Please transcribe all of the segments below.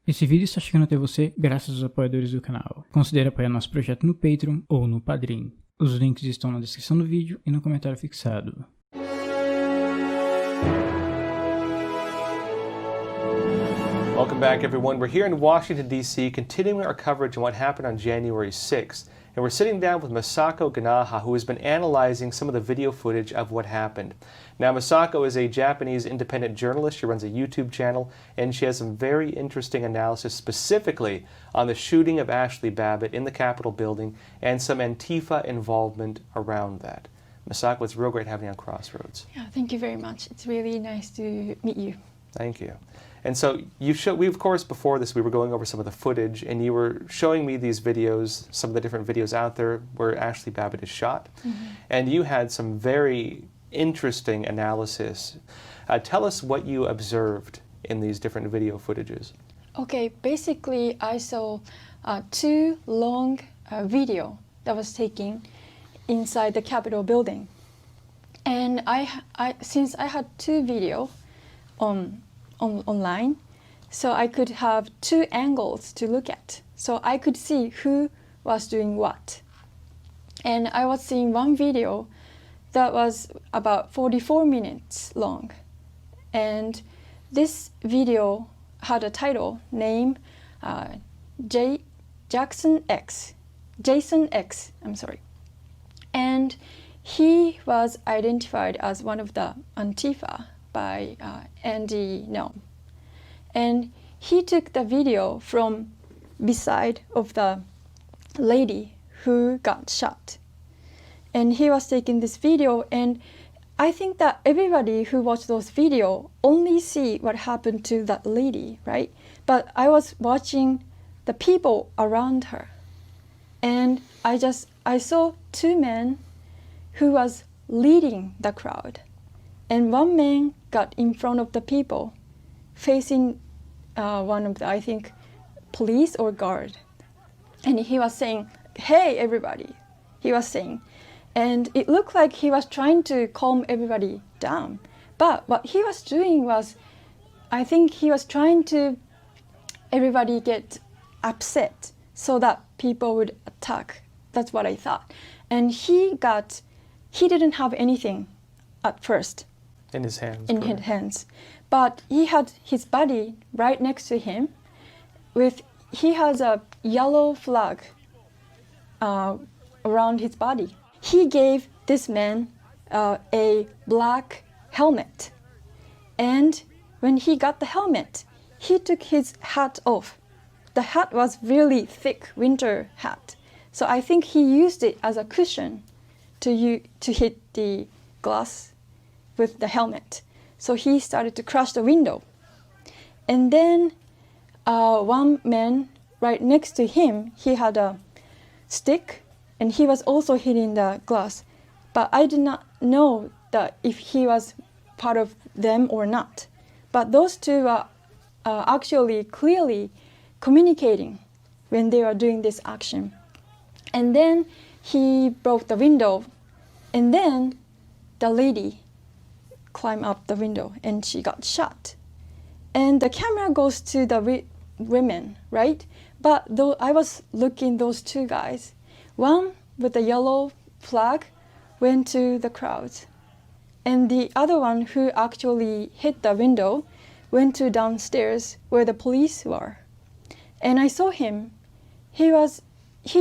Esse vídeo está chegando até você graças aos apoiadores do canal. Considere apoiar nosso projeto no Patreon ou no Padrim. Os links estão na descrição do vídeo e no comentário fixado. Welcome back, everyone. We're here in Washington, D.C., continuing our coverage on what happened on January 6th. And we're sitting down with Masako Ganaha, who has been analyzing some of the video footage of what happened. Now, Masako is a Japanese independent journalist. She runs a YouTube channel, and she has some very interesting analysis specifically on the shooting of Ashley Babbitt in the Capitol building and some Antifa involvement around that. Masako, it's real great having you on Crossroads. Yeah, thank you very much. It's really nice to meet you. Thank you. And so we, of course, before this, we were going over some of the footage, and you were showing me these videos, some of the different videos out there where Ashley Babbitt is shot. Mm-hmm. And you had some very interesting analysis. Tell us what you observed in these different video footages. Okay, basically, I saw two long video that was taken inside the Capitol building. And since I had two video online, so I could have two angles to look at. So I could see who was doing what. And I was seeing one video that was about 44 minutes long. And this video had a title named Jason X, I'm sorry. And he was identified as one of the Antifa by Andy Noam. And he took the video from beside of the lady who got shot. And he was taking this video, and I think that everybody who watched those video only see what happened to that lady, right? But I was watching the people around her. And I saw two men who was leading the crowd. And one man got in front of the people, facing one of the, I think, police or guard. And he was saying, "Hey, everybody," he was saying. And it looked like he was trying to calm everybody down. But what he was doing was, I think he was trying to everybody get upset so that people would attack. That's what I thought. And he didn't have anything at first. In his hands. In his hands. But he had his body right next to him. He has a yellow flag around his body. He gave this man a black helmet. And when he got the helmet, he took his hat off. The hat was really thick winter hat. So I think he used it as a cushion to hit the glass with the helmet. So he started to crush the window. And then one man right next to him, he had a stick, and he was also hitting the glass. But I did not know that if he was part of them or not. But those two are actually clearly communicating when they were doing this action. And then he broke the window, and then the lady climbed up the window and she got shot. And the camera goes to the women, right? But though I was looking those two guys, one with the yellow flag went to the crowd, and the other one who actually hit the window went to downstairs where the police were. And I saw him. He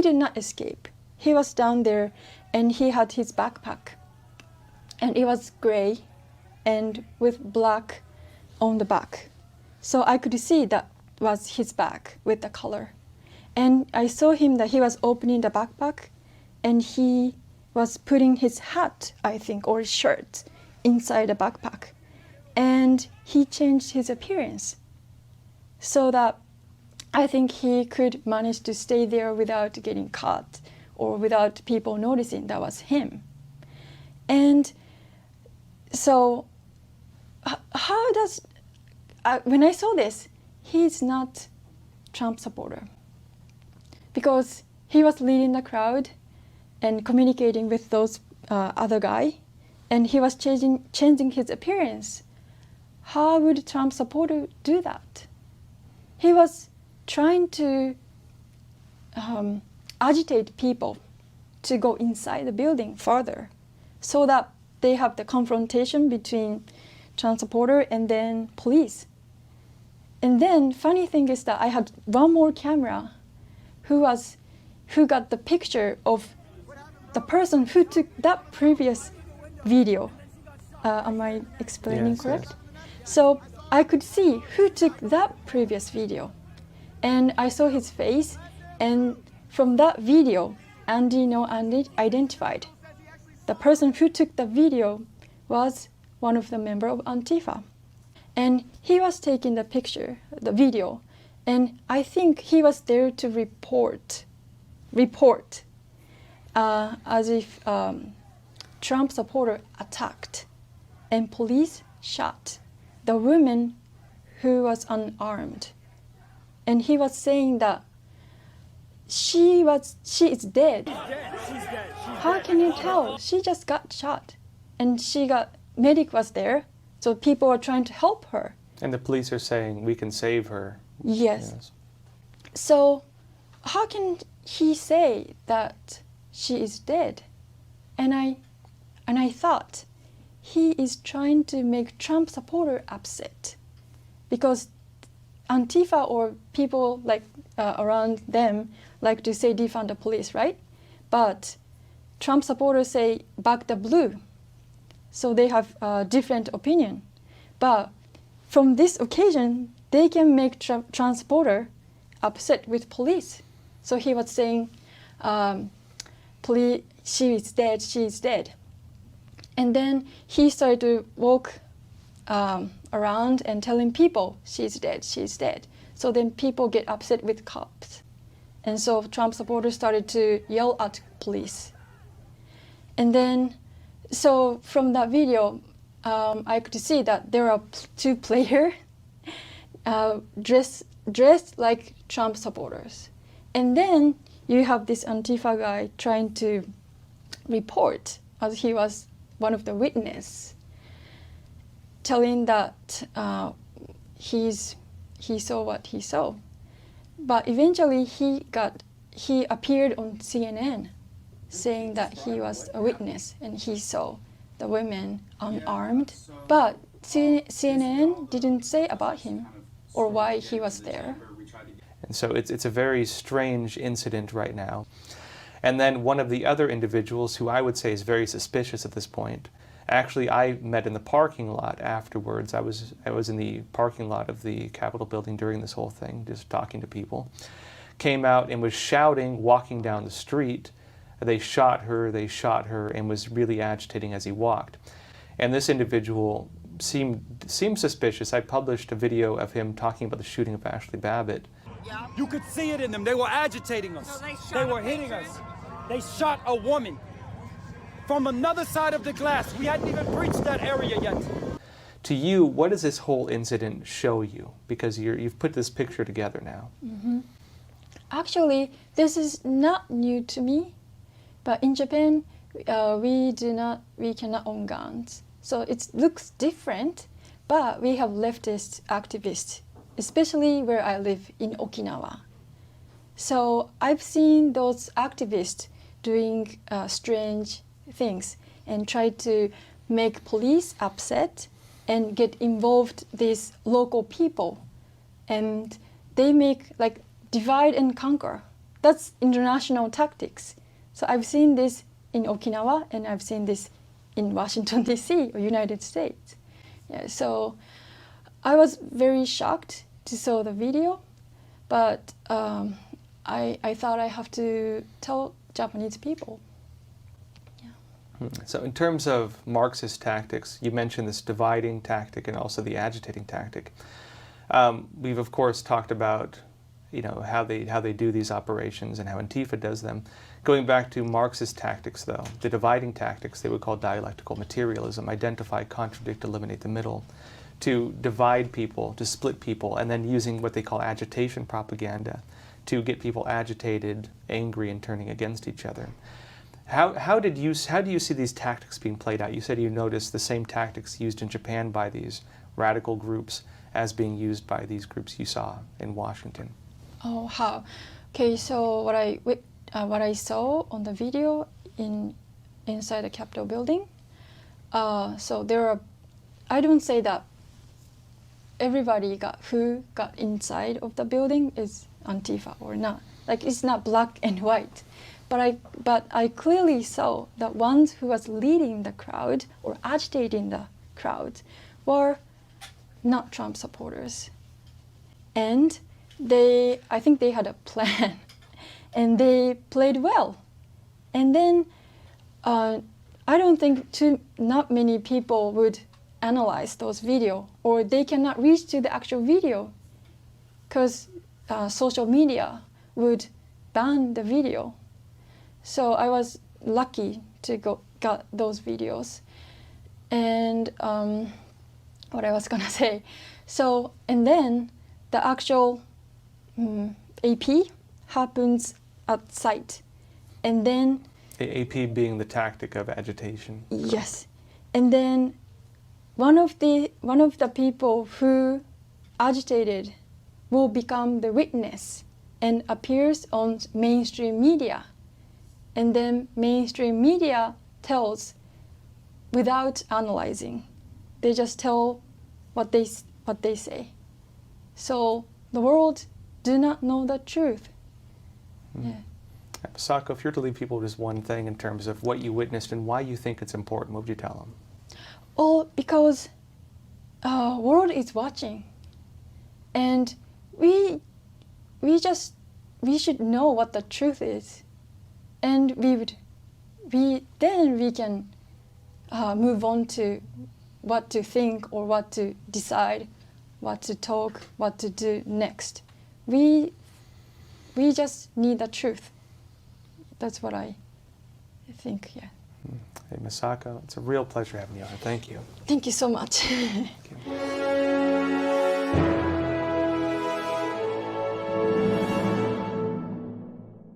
did not escape. He was down there, and he had his backpack, and it was gray and with black on the back. So I could see that was his bag with the color. And I saw him that he was opening the backpack, and he was putting his hat, I think, or shirt inside the backpack. And he changed his appearance so that I think he could manage to stay there without getting caught or without people noticing that was him. And so when I saw this, he's not Trump supporter, because he was leading the crowd and communicating with those other guy, and he was changing his appearance. How would Trump supporter do that? He was trying to agitate people to go inside the building further, so that they have the confrontation between transporter and then police. And then funny thing is that I had one more camera who got the picture of the person who took that previous video. Am I explaining correct? Yes. So I could see who took that previous video. And I saw his face, and from that video, Andy identified the person who took the video was one of the members of Antifa. And he was taking the picture, the video, and I think he was there to report as if Trump supporter attacked and police shot the woman who was unarmed. And he was saying that she is dead. She's dead. How can you tell? She just got shot. And medic was there, so people were trying to help her. And the police are saying, we can save her. Yes. So how can he say that she is dead? And I thought he is trying to make Trump supporter upset, because Antifa or people like around them like to say defund the police, right? But Trump supporters say back the blue. So they have a different opinion. But from this occasion, they can make transporter upset with police. So he was saying, police, she is dead, she is dead. And then he started to walk around and telling people, she's dead, she's dead. So then people get upset with cops. And so Trump supporters started to yell at police. And then, so from that video, I could see that there are two players dressed like Trump supporters. And then you have this Antifa guy trying to report, as he was one of the witnesses, telling that he saw what he saw. But eventually he appeared on CNN saying that he was a witness and he saw the women unarmed. But CNN didn't say about him or why he was there. And so it's a very strange incident right now. And then one of the other individuals who I would say is very suspicious at this point, actually I met in the parking lot afterwards. I was in the parking lot of the Capitol building during this whole thing, just talking to people. Came out and was shouting, walking down the street. They shot her, and was really agitating as he walked. And this individual seemed suspicious. I published a video of him talking about the shooting of Ashley Babbitt. You could see it in them. They were agitating us. They were hitting us. They shot a woman from another side of the glass. We hadn't even reached that area yet. To you, what does this whole incident show you? Because you've put this picture together now. Mm-hmm. Actually, this is not new to me. But in Japan, we cannot own guns. So it looks different, but we have leftist activists, especially where I live in Okinawa. So I've seen those activists doing strange things and try to make police upset and get involved these local people. And they make like divide and conquer. That's international tactics. So I've seen this in Okinawa and I've seen this in Washington, D.C. or United States. Yeah, so I was very shocked to saw the video, but I thought I have to tell Japanese people. Yeah. So in terms of Marxist tactics, you mentioned this dividing tactic and also the agitating tactic. We've of course talked about how they do these operations and how Antifa does them. Going back to Marxist tactics though, the dividing tactics they would call dialectical materialism, identify, contradict, eliminate the middle, to divide people, to split people, and then using what they call agitation propaganda to get people agitated, angry, and turning against each other. How do you see these tactics being played out? You said you noticed the same tactics used in Japan by these radical groups as being used by these groups you saw in Washington. Oh, how? Okay, so what I saw on the video inside the Capitol building. So there are. I don't say that everybody who got inside of the building is Antifa or not. Like it's not black and white. But I clearly saw that ones who was leading the crowd or agitating the crowd were not Trump supporters. And I think they had a plan and they played well. And then I don't think not many people would analyze those video, or they cannot reach to the actual video because social media would ban the video. So I was lucky to got those videos. And what I was gonna say, so and then the actual AP happens at site, and then the AP being the tactic of agitation. Yes, and then one of the people who agitated will become the witness and appears on mainstream media. And then mainstream media tells without analyzing. They just tell what they say. So the world do not know the truth. Yeah. Masako, if you're to leave people with just one thing in terms of what you witnessed and why you think it's important, what would you tell them? Oh, because world is watching, and we should know what the truth is, and then we can move on to what to think or what to decide, what to talk, what to do next. We just need the truth. That's what I think. Yeah. Hey, Masako, it's a real pleasure having you on. Thank you. Thank you so much. Thank you.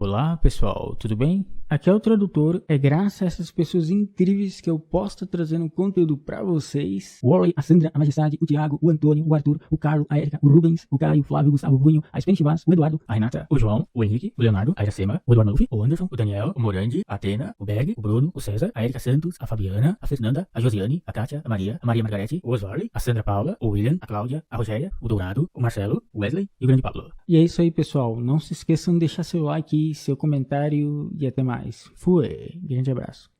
Olá pessoal, tudo bem? Aqui é o tradutor. É graças a essas pessoas incríveis que eu posso estar trazendo conteúdo pra vocês. O Warley, a Sandra, a Majestade, o Thiago, o Antônio, o Arthur, o Carlos, a Erika, o Rubens, o Caio, o Flávio, o Gustavo, o Bunho, a Spanish Vaz, o Eduardo, a Renata, o João, o Henrique, o Leonardo, a Iracema, o Eduardo Maluf, o Anderson, o Daniel, o Morandi, a Atena, o Berg, o Bruno, o César, a Erika Santos, a Fabiana, a Fernanda, a Josiane, a Kátia, a Maria Margarete, o Oswarley, a Sandra Paula, o William, a Cláudia, a Rogéria, o Dourado, o Marcelo, o Wesley e o Grande Pablo. E é isso aí pessoal, não se esqueçam de deixar seu like, seu comentário e até mais. Fui! Grande abraço.